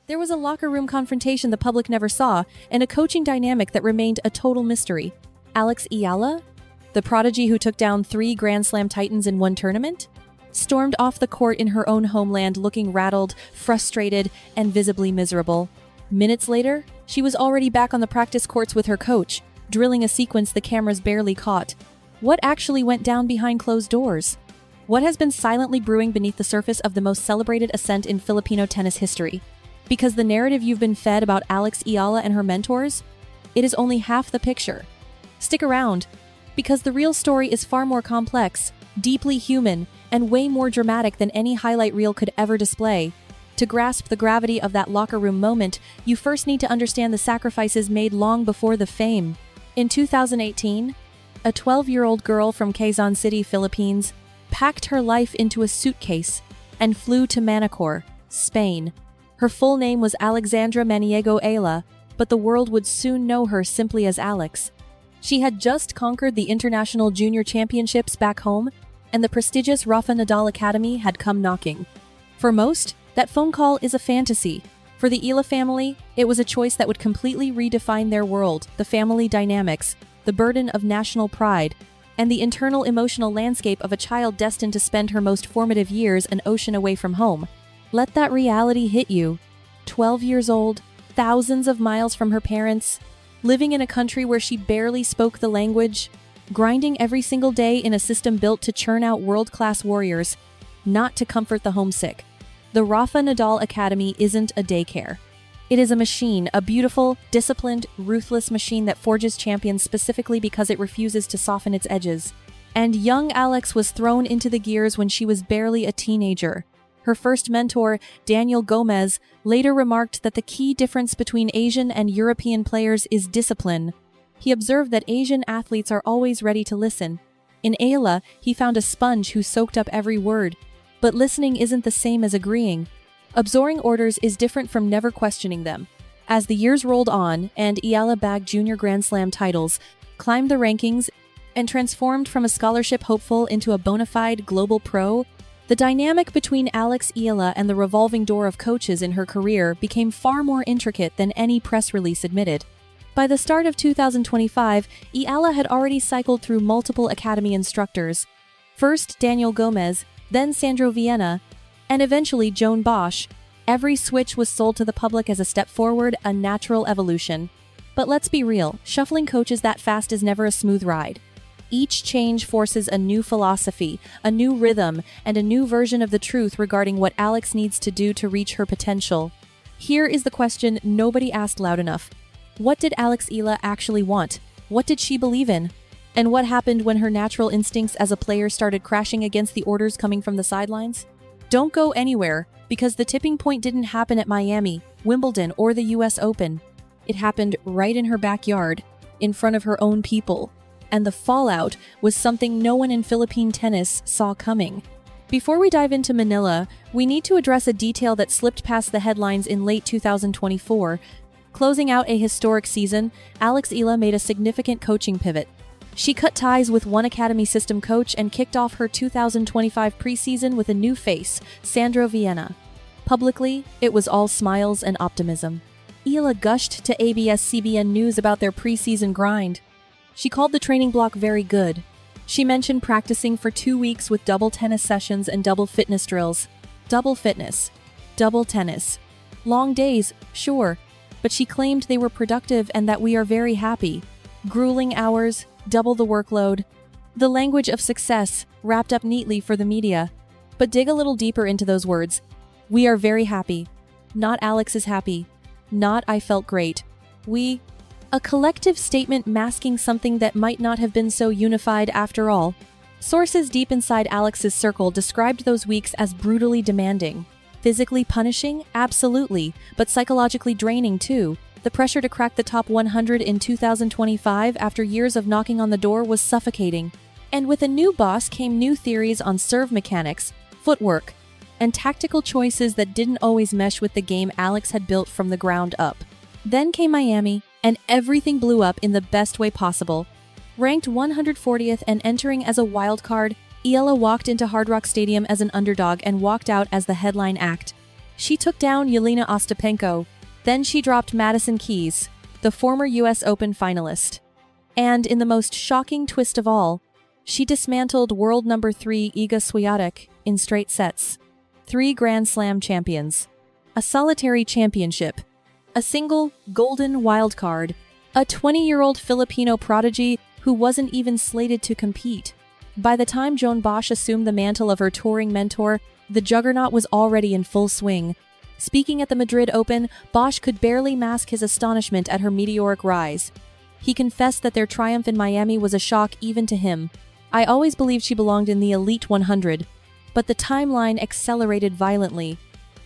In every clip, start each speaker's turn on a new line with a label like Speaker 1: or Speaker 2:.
Speaker 1: There was a locker room confrontation the public never saw, and a coaching dynamic that remained a total mystery. Alex Eala, the prodigy who took down 3 Grand Slam titans in one tournament, stormed off the court in her own homeland looking rattled, frustrated, and visibly miserable. Minutes later, she was already back on the practice courts with her coach, drilling a sequence the cameras barely caught. What actually went down behind closed doors? What has been silently brewing beneath the surface of the most celebrated ascent in Filipino tennis history? Because the narrative you've been fed about Alex Eala and her mentors? It is only half the picture. Stick around, because the real story is far more complex, deeply human, and way more dramatic than any highlight reel could ever display. To grasp the gravity of that locker room moment, you first need to understand the sacrifices made long before the fame. In 2018, a 12-year-old girl from Quezon City, Philippines, packed her life into a suitcase and flew to Manacor, Spain. Her full name was Alexandra Maniego Eala, but the world would soon know her simply as Alex. She had just conquered the international junior championships back home, and the prestigious Rafa Nadal Academy had come knocking. For most, that phone call is a fantasy. For the Eala family, it was a choice that would completely redefine their world, the family dynamics, the burden of national pride, and the internal emotional landscape of a child destined to spend her most formative years an ocean away from home. Let that reality hit you. 12 years old, thousands of miles from her parents, living in a country where she barely spoke the language, grinding every single day in a system built to churn out world-class warriors, not to comfort the homesick. The Rafa Nadal Academy isn't a daycare. It is a machine, a beautiful, disciplined, ruthless machine that forges champions specifically because it refuses to soften its edges. And young Alex was thrown into the gears when she was barely a teenager. Her first mentor, Daniel Gomez, later remarked that the key difference between Asian and European players is discipline. He observed that Asian athletes are always ready to listen. In Eala, he found a sponge who soaked up every word. But listening isn't the same as agreeing. Absorbing orders is different from never questioning them. As the years rolled on and Eala bagged junior Grand Slam titles, climbed the rankings, and transformed from a scholarship hopeful into a bona fide global pro, the dynamic between Alex Eala and the revolving door of coaches in her career became far more intricate than any press release admitted. By the start of 2025, Eala had already cycled through multiple academy instructors. First Daniel Gomez, then Sandro Vienna, and eventually Joan Bosch. Every switch was sold to the public as a step forward, a natural evolution. But let's be real, shuffling coaches that fast is never a smooth ride. Each change forces a new philosophy, a new rhythm, and a new version of the truth regarding what Alex needs to do to reach her potential. Here is the question nobody asked loud enough. What did Alex Eala actually want? What did she believe in? And what happened when her natural instincts as a player started crashing against the orders coming from the sidelines? Don't go anywhere, because the tipping point didn't happen at Miami, Wimbledon, or the US Open. It happened right in her backyard, in front of her own people. And the fallout was something no one in Philippine tennis saw coming. Before we dive into Manila, we need to address a detail that slipped past the headlines in late 2024. Closing out a historic season, Alex Eala made a significant coaching pivot. She cut ties with one academy system coach and kicked off her 2025 preseason with a new face, Sandro Vienna. Publicly, it was all smiles and optimism. Eala gushed to ABS-CBN News about their preseason grind. She called the training block very good. She mentioned practicing for 2 weeks with double tennis sessions and double fitness drills. Double fitness. Double tennis. Long days, sure, but she claimed they were productive and that we are very happy. Grueling hours, double the workload. The language of success, wrapped up neatly for the media. But dig a little deeper into those words. We are very happy. Not Alex is happy. Not I felt great. We... A collective statement masking something that might not have been so unified after all. Sources deep inside Alex's circle described those weeks as brutally demanding. Physically punishing? Absolutely, but psychologically draining too. The pressure to crack the top 100 in 2025 after years of knocking on the door was suffocating. And with a new boss came new theories on serve mechanics, footwork, and tactical choices that didn't always mesh with the game Alex had built from the ground up. Then came Miami, and everything blew up in the best way possible. Ranked 140th and entering as a wild card, Eala walked into Hard Rock Stadium as an underdog and walked out as the headline act. She took down Jelena Ostapenko. Then she dropped Madison Keys, the former US Open finalist. And in the most shocking twist of all, she dismantled world number 3 Iga Swiatek in straight sets. 3 Grand Slam champions. A solitary championship. A single golden wildcard. A 20-year-old Filipino prodigy who wasn't even slated to compete. By the time Joan Bosch assumed the mantle of her touring mentor, the juggernaut was already in full swing. Speaking at the Madrid Open, Bosch could barely mask his astonishment at her meteoric rise. He confessed that their triumph in Miami was a shock even to him. I always believed she belonged in the Elite 100, but the timeline accelerated violently.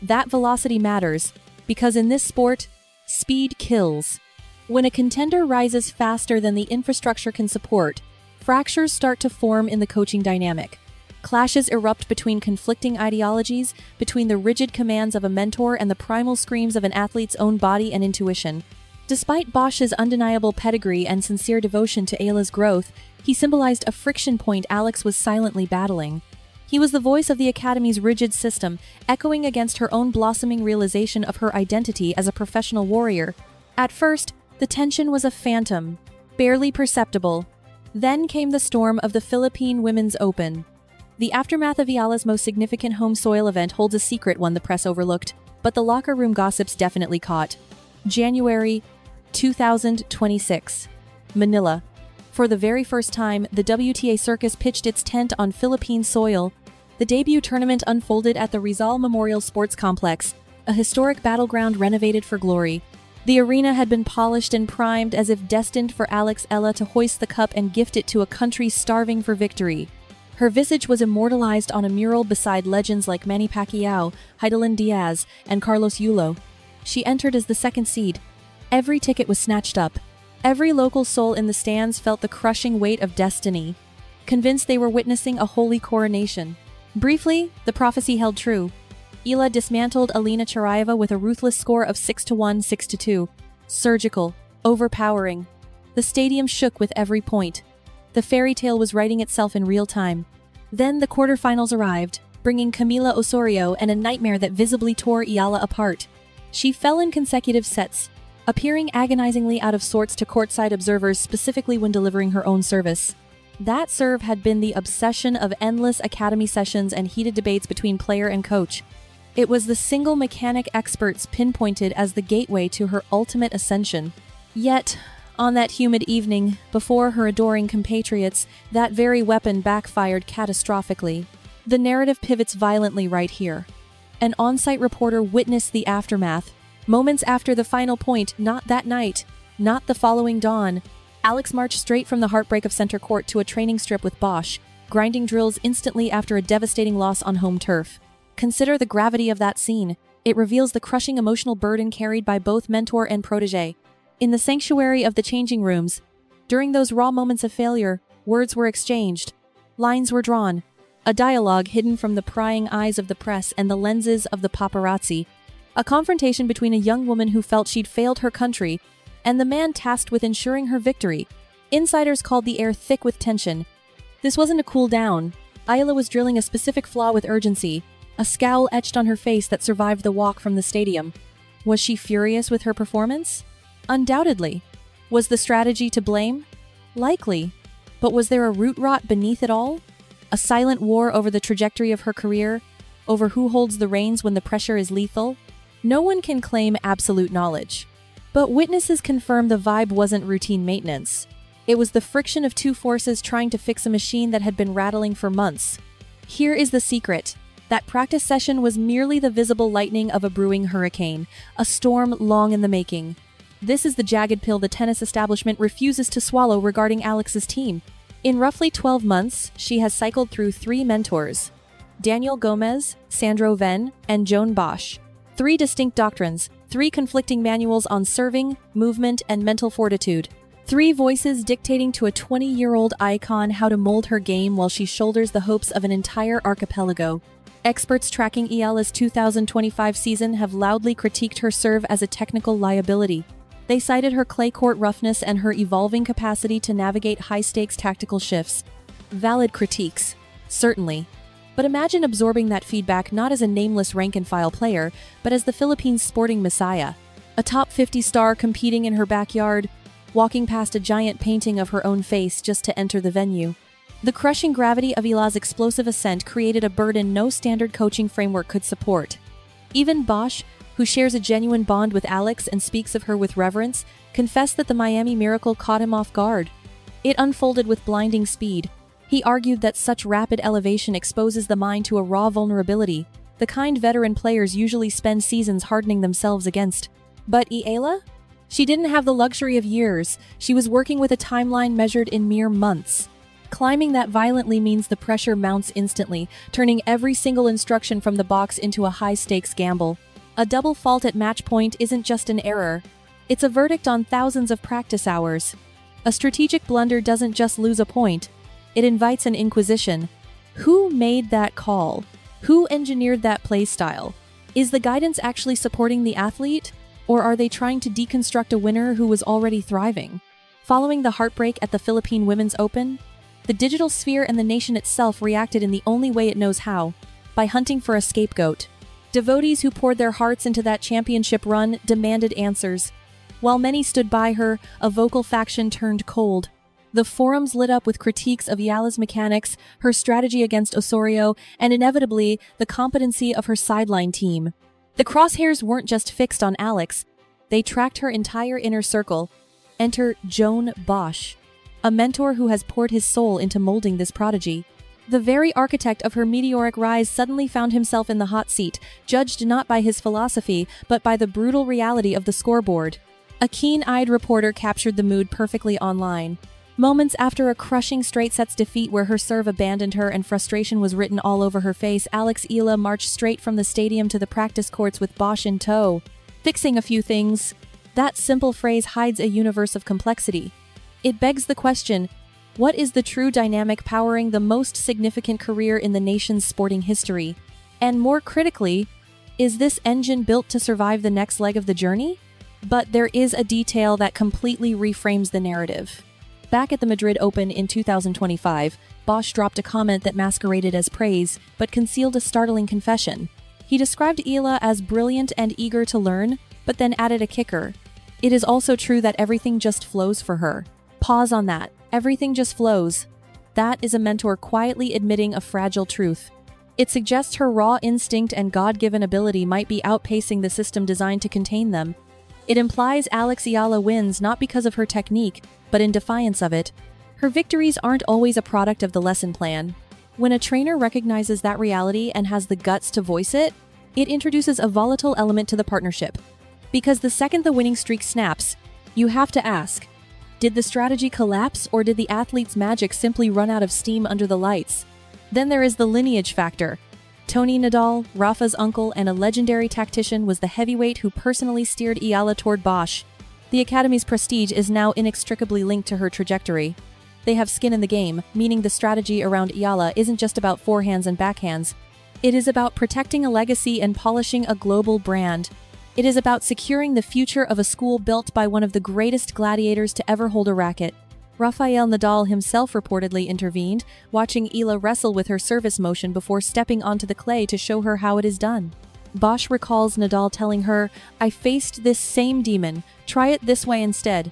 Speaker 1: That velocity matters, because in this sport, speed kills. When a contender rises faster than the infrastructure can support, fractures start to form in the coaching dynamic. Clashes erupt between conflicting ideologies, between the rigid commands of a mentor and the primal screams of an athlete's own body and intuition. Despite Bosch's undeniable pedigree and sincere devotion to Eala's growth, he symbolized a friction point Alex was silently battling. He was the voice of the Academy's rigid system, echoing against her own blossoming realization of her identity as a professional warrior. At first, the tension was a phantom, barely perceptible. Then came the storm of the Philippine Women's Open. The aftermath of Eala's most significant home soil event holds a secret one the press overlooked, but the locker room gossips definitely caught. January 2026. Manila. For the very first time, the WTA circus pitched its tent on Philippine soil. The debut tournament unfolded at the Rizal Memorial Sports Complex, a historic battleground renovated for glory. The arena had been polished and primed as if destined for Alex Eala to hoist the cup and gift it to a country starving for victory. Her visage was immortalized on a mural beside legends like Manny Pacquiao, Heidelin Diaz, and Carlos Yulo. She entered as the second seed. Every ticket was snatched up. Every local soul in the stands felt the crushing weight of destiny, convinced they were witnessing a holy coronation. Briefly, the prophecy held true. Eala dismantled Alina Charaeva with a ruthless score of 6-1, 6-2. Surgical, overpowering. The stadium shook with every point. The fairy tale was writing itself in real time. Then the quarterfinals arrived, bringing Camila Osorio and a nightmare that visibly tore Eala apart. She fell in consecutive sets, appearing agonizingly out of sorts to courtside observers, specifically when delivering her own service. That serve had been the obsession of endless academy sessions and heated debates between player and coach. It was the single mechanic experts pinpointed as the gateway to her ultimate ascension. Yet, on that humid evening, before her adoring compatriots, that very weapon backfired catastrophically. The narrative pivots violently right here. An on-site reporter witnessed the aftermath. Moments after the final point, not that night, not the following dawn, Alex marched straight from the heartbreak of center court to a training strip with Bosch, grinding drills instantly after a devastating loss on home turf. Consider the gravity of that scene. It reveals the crushing emotional burden carried by both mentor and protege. In the sanctuary of the changing rooms, during those raw moments of failure, words were exchanged. Lines were drawn. A dialogue hidden from the prying eyes of the press and the lenses of the paparazzi. A confrontation between a young woman who felt she'd failed her country and the man tasked with ensuring her victory. Insiders called the air thick with tension. This wasn't a cool down. Eala was drilling a specific flaw with urgency, a scowl etched on her face that survived the walk from the stadium. Was she furious with her performance? Undoubtedly. Was the strategy to blame? Likely. But was there a root rot beneath it all? A silent war over the trajectory of her career? Over who holds the reins when the pressure is lethal? No one can claim absolute knowledge. But witnesses confirm the vibe wasn't routine maintenance. It was the friction of two forces trying to fix a machine that had been rattling for months. Here is the secret. That practice session was merely the visible lightning of a brewing hurricane, a storm long in the making. This is the jagged pill the tennis establishment refuses to swallow regarding Alex's team. In roughly 12 months, she has cycled through 3 mentors: Daniel Gomez, Sandro Venn, and Joan Bosch. 3 distinct doctrines, 3 conflicting manuals on serving, movement, and mental fortitude. 3 voices dictating to a 20-year-old icon how to mold her game while she shoulders the hopes of an entire archipelago. Experts tracking Eala's 2025 season have loudly critiqued her serve as a technical liability. They cited her clay court roughness and her evolving capacity to navigate high-stakes tactical shifts. Valid critiques, certainly. But imagine absorbing that feedback not as a nameless rank-and-file player, but as the Philippines' sporting messiah. A top 50 star competing in her backyard, walking past a giant painting of her own face just to enter the venue. The crushing gravity of Eala's explosive ascent created a burden no standard coaching framework could support. Even Bosch, who shares a genuine bond with Alex and speaks of her with reverence, confessed that the Miami Miracle caught him off guard. It unfolded with blinding speed. He argued that such rapid elevation exposes the mind to a raw vulnerability, the kind veteran players usually spend seasons hardening themselves against. But Eala? She didn't have the luxury of years. She was working with a timeline measured in mere months. Climbing that violently means the pressure mounts instantly, turning every single instruction from the box into a high-stakes gamble. A double fault at match point isn't just an error. It's a verdict on thousands of practice hours. A strategic blunder doesn't just lose a point. It invites an inquisition. Who made that call? Who engineered that play style? Is the guidance actually supporting the athlete? Or are they trying to deconstruct a winner who was already thriving? Following the heartbreak at the Philippine Women's Open, the digital sphere and the nation itself reacted in the only way it knows how, by hunting for a scapegoat. Devotees who poured their hearts into that championship run demanded answers. While many stood by her, a vocal faction turned cold. The forums lit up with critiques of Eala's mechanics, her strategy against Osorio, and inevitably, the competency of her sideline team. The crosshairs weren't just fixed on Alex, they tracked her entire inner circle. Enter Joan Bosch, a mentor who has poured his soul into molding this prodigy. The very architect of her meteoric rise suddenly found himself in the hot seat, judged not by his philosophy, but by the brutal reality of the scoreboard. A keen-eyed reporter captured the mood perfectly online. Moments after a crushing straight-sets defeat where her serve abandoned her and frustration was written all over her face, Alex Eala marched straight from the stadium to the practice courts with Bosch in tow. Fixing a few things. That simple phrase hides a universe of complexity. It begs the question, what is the true dynamic powering the most significant career in the nation's sporting history? And more critically, is this engine built to survive the next leg of the journey? But there is a detail that completely reframes the narrative. Back at the Madrid Open in 2025, Bosch dropped a comment that masqueraded as praise, but concealed a startling confession. He described Eala as brilliant and eager to learn, but then added a kicker. It is also true that everything just flows for her. Pause on that. Everything just flows. That is a mentor quietly admitting a fragile truth. It suggests her raw instinct and God-given ability might be outpacing the system designed to contain them. It implies Alex Eala wins not because of her technique, but in defiance of it. Her victories aren't always a product of the lesson plan. When a trainer recognizes that reality and has the guts to voice it, it introduces a volatile element to the partnership. Because the second the winning streak snaps, you have to ask, did the strategy collapse or did the athlete's magic simply run out of steam under the lights? Then there is the lineage factor. Toni Nadal, Rafa's uncle and a legendary tactician, was the heavyweight who personally steered Eala toward Bosch. The Academy's prestige is now inextricably linked to her trajectory. They have skin in the game, meaning the strategy around Eala isn't just about forehands and backhands. It is about protecting a legacy and polishing a global brand. It is about securing the future of a school built by one of the greatest gladiators to ever hold a racket. Rafael Nadal himself reportedly intervened, watching Eala wrestle with her service motion before stepping onto the clay to show her how it is done. Bosch recalls Nadal telling her, "I faced this same demon, try it this way instead."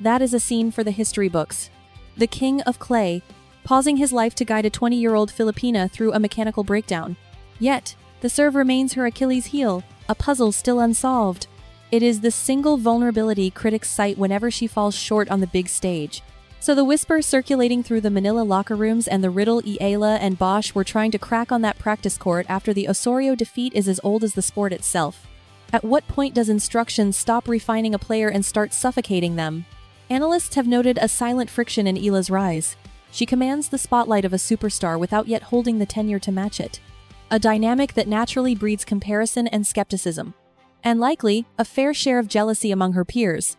Speaker 1: That is a scene for the history books. The king of clay, pausing his life to guide a 20-year-old Filipina through a mechanical breakdown. Yet, the serve remains her Achilles heel, a puzzle still unsolved. It is the single vulnerability critics cite whenever she falls short on the big stage. So the whisper circulating through the Manila locker rooms and the riddle Eala and Bosch were trying to crack on that practice court after the Osorio defeat is as old as the sport itself. At what point does instruction stop refining a player and start suffocating them? Analysts have noted a silent friction in Eala's rise. She commands the spotlight of a superstar without yet holding the tenure to match it. A dynamic that naturally breeds comparison and skepticism. And likely, a fair share of jealousy among her peers.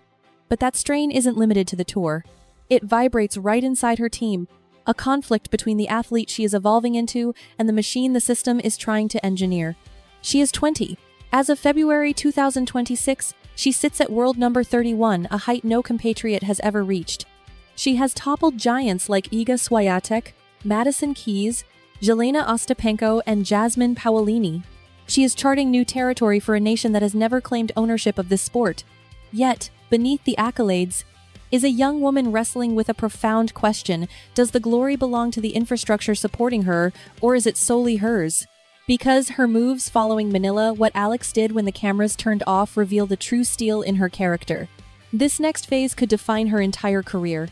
Speaker 1: But that strain isn't limited to the tour. It vibrates right inside her team, a conflict between the athlete she is evolving into and the machine the system is trying to engineer. She is 20. As of February 2026, she sits at world number 31, a height no compatriot has ever reached. She has toppled giants like Iga Swiatek, Madison Keys, Jelena Ostapenko and Jasmine Paolini. She is charting new territory for a nation that has never claimed ownership of this sport. Yet, beneath the accolades, is a young woman wrestling with a profound question: does the glory belong to the infrastructure supporting her, or is it solely hers? Because her moves following Manila, what Alex did when the cameras turned off, reveal the true steel in her character. This next phase could define her entire career.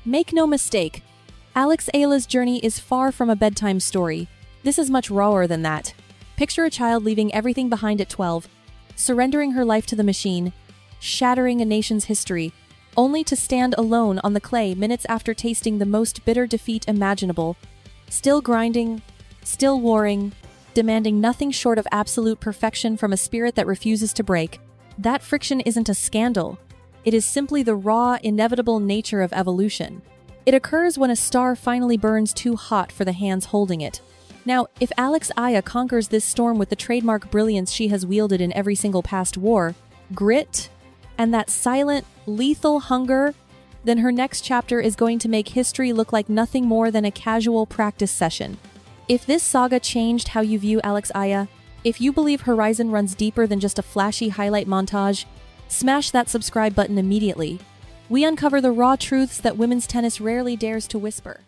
Speaker 1: Make no mistake, Alex Eala's journey is far from a bedtime story. This is much rawer than that. Picture a child leaving everything behind at 12, surrendering her life to the machine, shattering a nation's history, only to stand alone on the clay minutes after tasting the most bitter defeat imaginable. Still grinding, still warring, demanding nothing short of absolute perfection from a spirit that refuses to break. That friction isn't a scandal. It is simply the raw, inevitable nature of evolution. It occurs when a star finally burns too hot for the hands holding it. Now, if Alex Eala conquers this storm with the trademark brilliance she has wielded in every single past war, grit, and that silent, lethal hunger, then her next chapter is going to make history look like nothing more than a casual practice session. If this saga changed how you view Alex Eala, if you believe Horizon runs deeper than just a flashy highlight montage, smash that subscribe button immediately. We uncover the raw truths that women's tennis rarely dares to whisper.